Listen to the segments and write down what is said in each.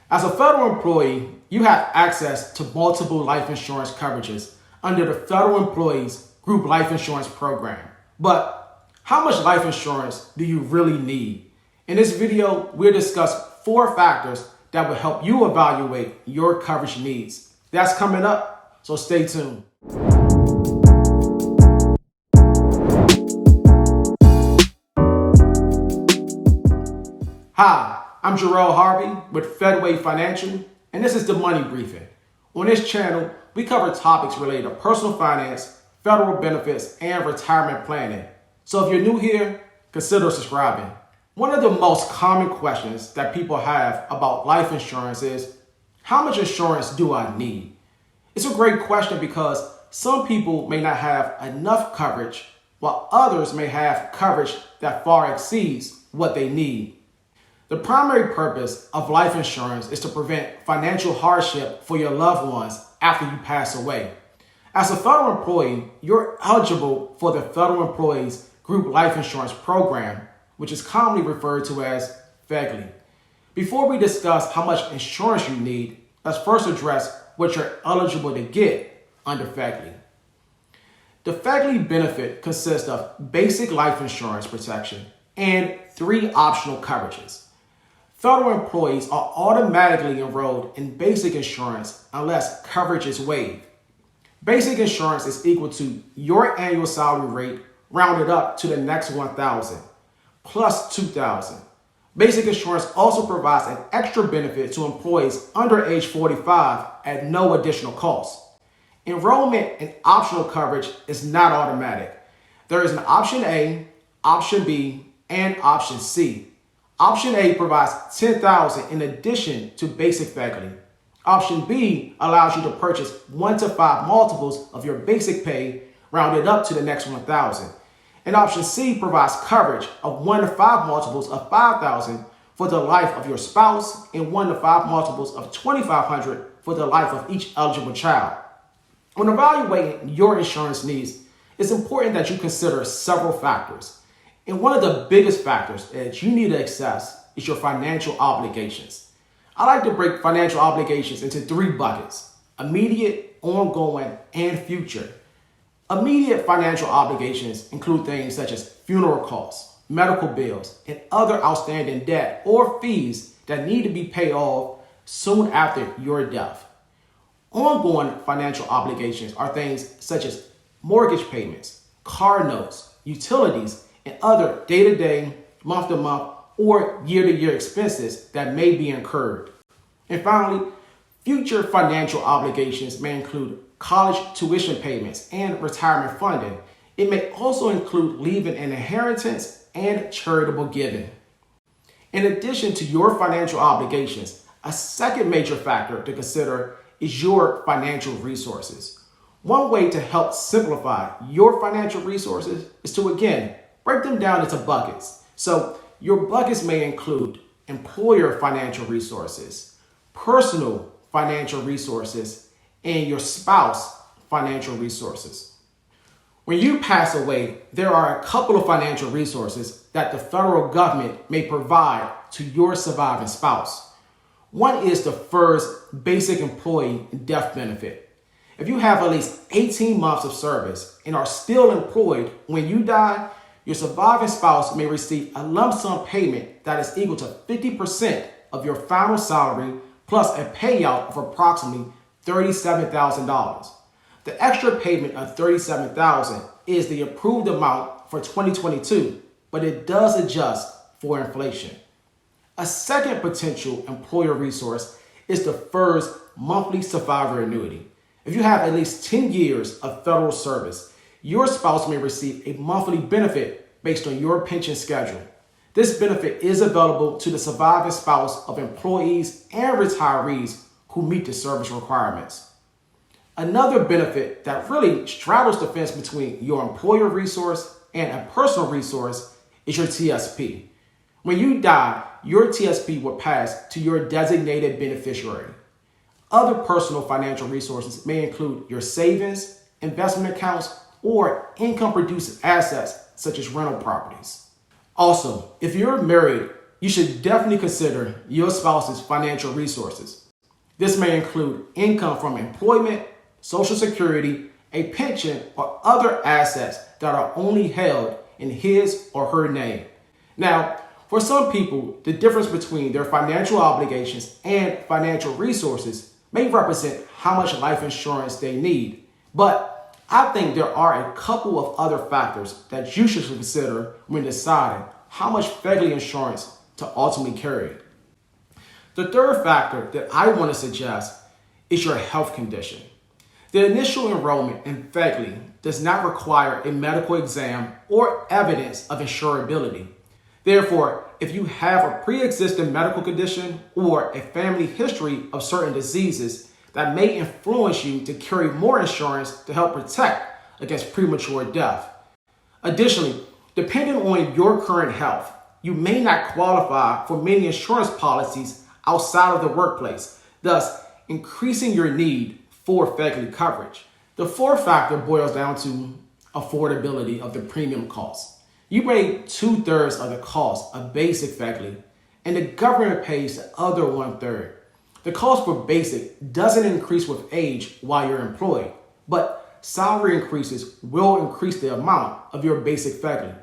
As a federal employee, you have access to multiple life insurance coverages under the Federal Employees Group Life Insurance Program. But how much life insurance do you really need? In this video, we'll discuss 4 factors that will help you evaluate your coverage needs. That's coming up, so stay tuned. Hi, I'm Jerome Harvey with Fedway Financial, and this is the Money Briefing. On this channel, we cover topics related to personal finance, federal benefits, and retirement planning. So if you're new here, consider subscribing. One of the most common questions that people have about life insurance is, how much insurance do I need? It's a great question because some people may not have enough coverage, while others may have coverage that far exceeds what they need. The primary purpose of life insurance is to prevent financial hardship for your loved ones after you pass away. As a federal employee, you're eligible for the Federal Employees Group Life Insurance Program, which is commonly referred to as FEGLI. Before we discuss how much insurance you need, let's first address what you're eligible to get under FEGLI. The FEGLI benefit consists of basic life insurance protection and 3 optional coverages. Federal employees are automatically enrolled in basic insurance unless coverage is waived. Basic insurance is equal to your annual salary rate rounded up to the next 1,000 plus 2,000. Basic insurance also provides an extra benefit to employees under age 45 at no additional cost. Enrollment in optional coverage is not automatic. There is an option A, option B, and option C. Option A provides $10,000 in addition to basic FEGLI. Option B allows you to purchase 1 to 5 multiples of your basic pay rounded up to the next 1,000. And option C provides coverage of 1 to 5 multiples of $5,000 for the life of your spouse and 1 to 5 multiples of $2,500 for the life of each eligible child. When evaluating your insurance needs, it's important that you consider several factors. And one of the biggest factors that you need to assess is your financial obligations. I like to break financial obligations into 3 buckets: immediate, ongoing, and future. Immediate financial obligations include things such as funeral costs, medical bills, and other outstanding debt or fees that need to be paid off soon after your death. Ongoing financial obligations are things such as mortgage payments, car notes, utilities, and other day-to-day, month-to-month, or year-to-year expenses that may be incurred. And finally, future financial obligations may include college tuition payments and retirement funding. It may also include leaving an inheritance and charitable giving. In addition to your financial obligations, a second major factor to consider is your financial resources. One way to help simplify your financial resources is to, again, break them down into buckets. So your buckets may include employer financial resources, personal financial resources, and your spouse financial resources. When you pass away, there are a couple of financial resources that the federal government may provide to your surviving spouse. One is the first basic employee death benefit. If you have at least 18 months of service and are still employed when you die, your surviving spouse may receive a lump sum payment that is equal to 50% of your final salary plus a payout of approximately $37,000. The extra payment of $37,000 is the approved amount for 2022, but it does adjust for inflation. A second potential employer resource is the first monthly survivor annuity. If you have at least 10 years of federal service, your spouse may receive a monthly benefit based on your pension schedule. This benefit is available to the surviving spouse of employees and retirees who meet the service requirements. Another benefit that really straddles the fence between your employer resource and a personal resource is your TSP. When you die, your TSP will pass to your designated beneficiary. Other personal financial resources may include your savings, investment accounts, or income-producing assets such as rental properties. Also, if you're married you should definitely consider your spouse's financial resources. This may include income from employment, Social Security, a pension, or other assets that are only held in his or her name. Now, for some people, the difference between their financial obligations and financial resources may represent how much life insurance they need. But I think there are a couple of other factors that you should consider when deciding how much FEGLI insurance to ultimately carry. The third factor that I want to suggest is your health condition. The initial enrollment in FEGLI does not require a medical exam or evidence of insurability. Therefore, if you have a pre-existing medical condition or a family history of certain diseases that may influence you to carry more insurance to help protect against premature death. Additionally, depending on your current health, you may not qualify for many insurance policies outside of the workplace, thus increasing your need for FEGLI coverage. The fourth factor boils down to affordability of the premium cost. You pay 2/3 of the cost of basic FEGLI, and the government pays the other 1/3. The cost for basic doesn't increase with age while you're employed, but salary increases will increase the amount of your basic FEGLI.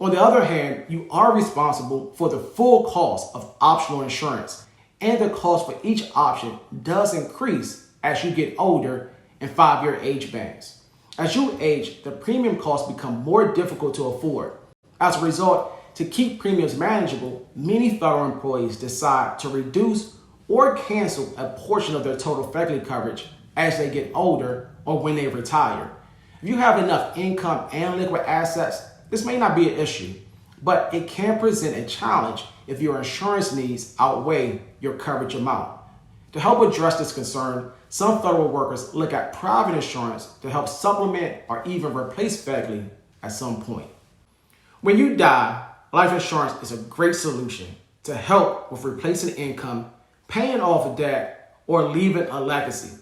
On the other hand, you are responsible for the full cost of optional insurance, and the cost for each option does increase as you get older in 5-year age bands. As you age, the premium costs become more difficult to afford. As a result, to keep premiums manageable, many federal employees decide to reduce or cancel a portion of their total FEGLI coverage as they get older or when they retire. If you have enough income and liquid assets, this may not be an issue, but it can present a challenge if your insurance needs outweigh your coverage amount. To help address this concern, some federal workers look at private insurance to help supplement or even replace FEGLI at some point. When you die, life insurance is a great solution to help with replacing income, paying off debt, or leaving a legacy.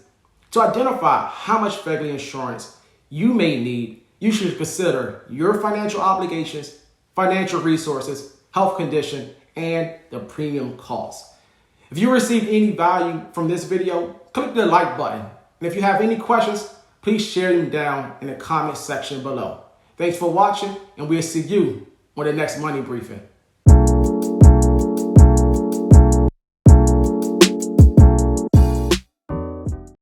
To identify how much FEGLI insurance you may need, you should consider your financial obligations, financial resources, health condition, and the premium cost. If you received any value from this video, click the like button. And if you have any questions, please share them down in the comment section below. Thanks for watching, and we'll see you on the next Money Briefing.